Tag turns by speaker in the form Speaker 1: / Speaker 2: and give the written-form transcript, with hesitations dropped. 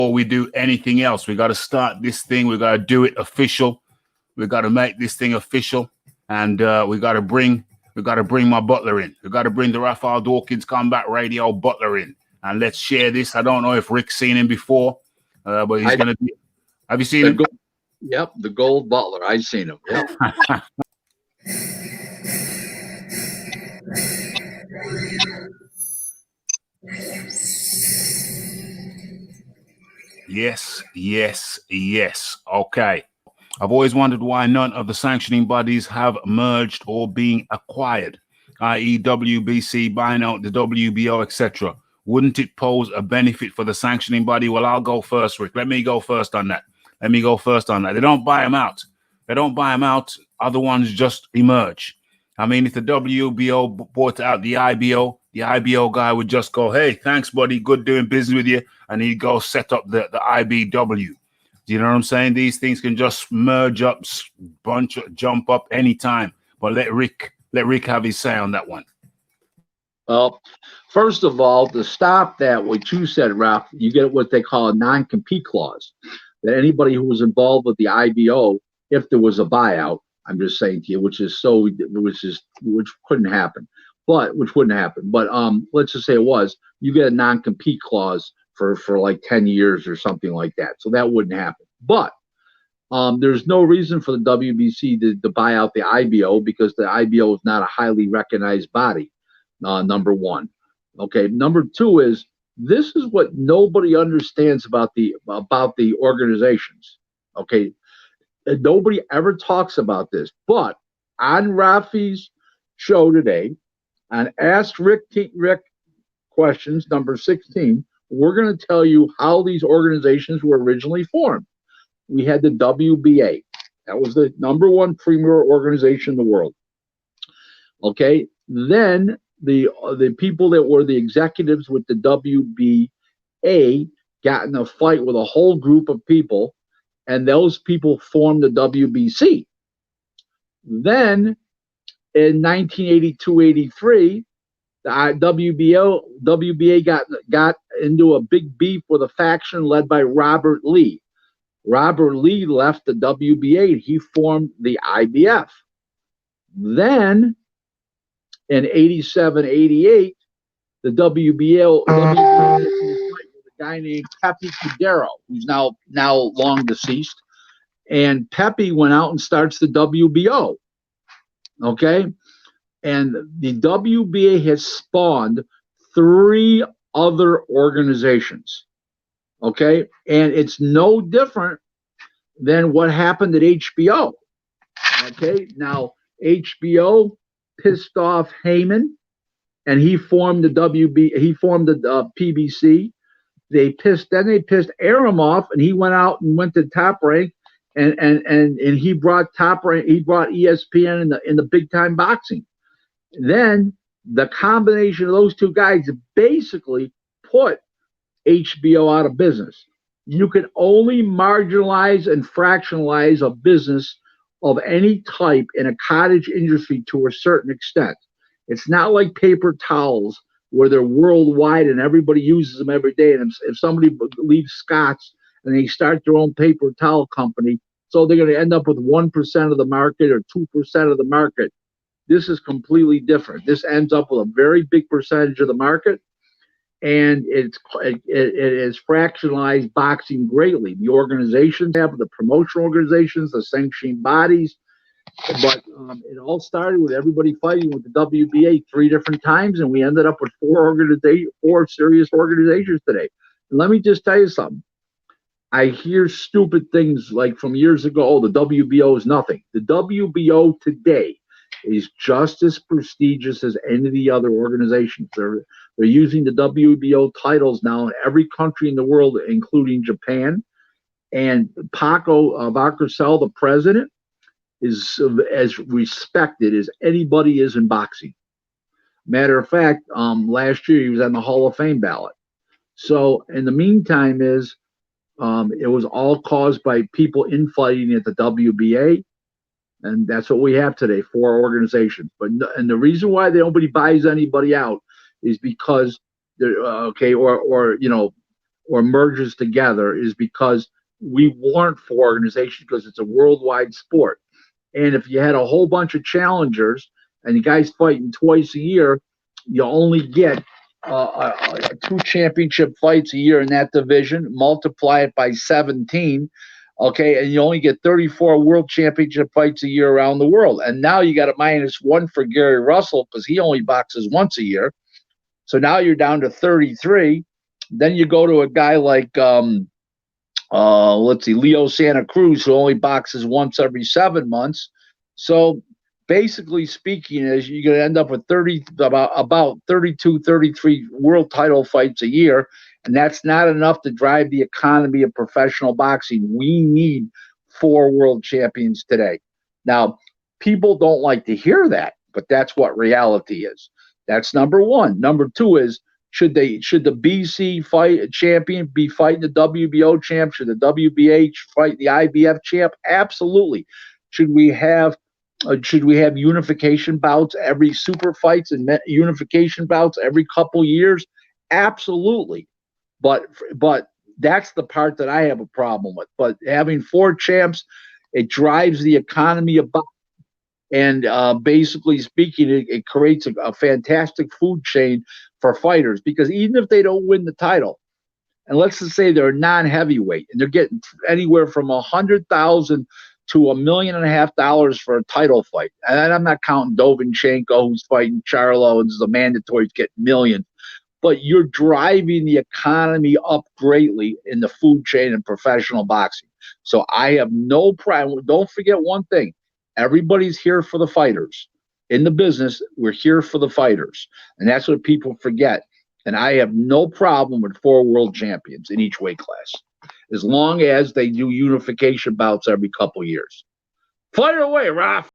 Speaker 1: before we do anything else. We got to start this thing. We got to do it official. We got to make this thing official, and we got to bring my butler in. We got to bring the Raphael Dawkins Combat Radio butler in, and let's share this. I don't know if Rick's seen him before, but he's gonna be. Have you seen him?
Speaker 2: Yep, the Gold Butler. I've seen him. Yep.
Speaker 1: Yes. Okay. I've always wondered why none of the sanctioning bodies have merged or being acquired, i.e. WBC buying out the WBO, etc. Wouldn't it pose a benefit for the sanctioning body? Well, I'll go first, Rick. Let me go first on that. They don't buy them out. Other ones just emerge. I mean, if the WBO bought out the IBO guy would just go, hey, thanks, buddy. Good doing business with you. And he'd go set up the IBW. Do you know what I'm saying? These things can just merge up, jump up anytime. But let Rick have his say on that one.
Speaker 2: Well, first of all, to stop that, what you said, Ralph, you get what they call a non-compete clause. That anybody who was involved with the IBO, if there was a buyout, I'm just saying to you, which couldn't happen, but let's just say it was, you get a non-compete clause for like 10 years or something like that. So that wouldn't happen. But there's no reason for the WBC to buy out the IBO because the IBO is not a highly recognized body, number one. Okay, number two is, this is what nobody understands about the organizations. Okay, and nobody ever talks about this. But on Rafi's show today, on Ask Rick Questions number 16, we're going to tell you how these organizations were originally formed. We had the WBA. That was the number one premier organization in the world. Okay, then the people that were the executives with the WBA got in a fight with a whole group of people, and those people formed the WBC. Then in 1982-83, the WBA got into a big beef with a faction led by Robert Lee. Robert Lee left the WBA. He formed the IBF. Then in 87-88, the WBA with a guy named Pepe Cudero, who's now long deceased. And Pepe went out and starts the WBO. Okay? And the WBA has spawned 3 other organizations. Okay? And it's no different than what happened at HBO. Okay? Now, HBO pissed off Heyman, and he formed the PBC. They pissed Aram off, and he went out and went to Top Rank, and he brought Top Rank. He brought ESPN in the big time boxing. Then the combination of those two guys basically put HBO out of business. You can only marginalize and fractionalize a business of any type in a cottage industry to a certain extent. It's not like paper towels where they're worldwide and everybody uses them every day. And if somebody leaves Scott's and they start their own paper towel company, so they're going to end up with 1% of the market or 2% of the market. This is completely different. This ends up with a very big percentage of the market, and it has fractionalized boxing greatly. The organizations have the promotional organizations, the sanctioning bodies, but it all started with everybody fighting with the WBA 3 different times, and we ended up with 4 serious organizations today. And let me just tell you something. I hear stupid things like from years ago, oh, the WBO is nothing. The WBO today is just as prestigious as any of the other organizations. They're using the WBO titles now in every country in the world, including Japan. And Paco Valcarcel, the president, is as respected as anybody is in boxing. Matter of fact, last year he was on the Hall of Fame ballot. So in the meantime it was all caused by people infighting at the WBA. And that's what we have today, 4 organizations. And the reason why nobody buys anybody out is because they're or or merges together is because we warrant for organizations because it's a worldwide sport. And if you had a whole bunch of challengers and the guys fighting twice a year, you only get 2 championship fights a year in that division. Multiply it by 17, okay, and you only get 34 world championship fights a year around the world. And now you got a -1 for Gary Russell because he only boxes once a year. So now you're down to 33. Then you go to a guy like let's see, Leo Santa Cruz, who only boxes once every 7 months. So basically speaking, is you're going to end up with about 32, 33 world title fights a year, and that's not enough to drive the economy of professional boxing. We need 4 world champions today. Now, people don't like to hear that, but that's what reality is. That's number one. Number two is, should the BC fight champion be fighting the WBO champ? Should the WBA fight the IBF champ? Absolutely. Should we have unification bouts every super fights and unification bouts every couple years? Absolutely. But that's the part that I have a problem with. But having 4 champs, it drives the economy of boxing. And basically speaking, it creates a fantastic food chain for fighters, because even if they don't win the title, and let's just say they're a non-heavyweight and they're getting anywhere from $100,000 to $1.5 million for a title fight, and I'm not counting Dovinchenko, who's fighting Charlo, and the mandatories get millions, but you're driving the economy up greatly in the food chain in professional boxing. So I have no problem. Don't forget one thing. Everybody's here for the fighters. In the business, we're here for the fighters. And that's what people forget. And I have no problem with 4 world champions in each weight class, as long as they do unification bouts every couple years. Fire away, Raf.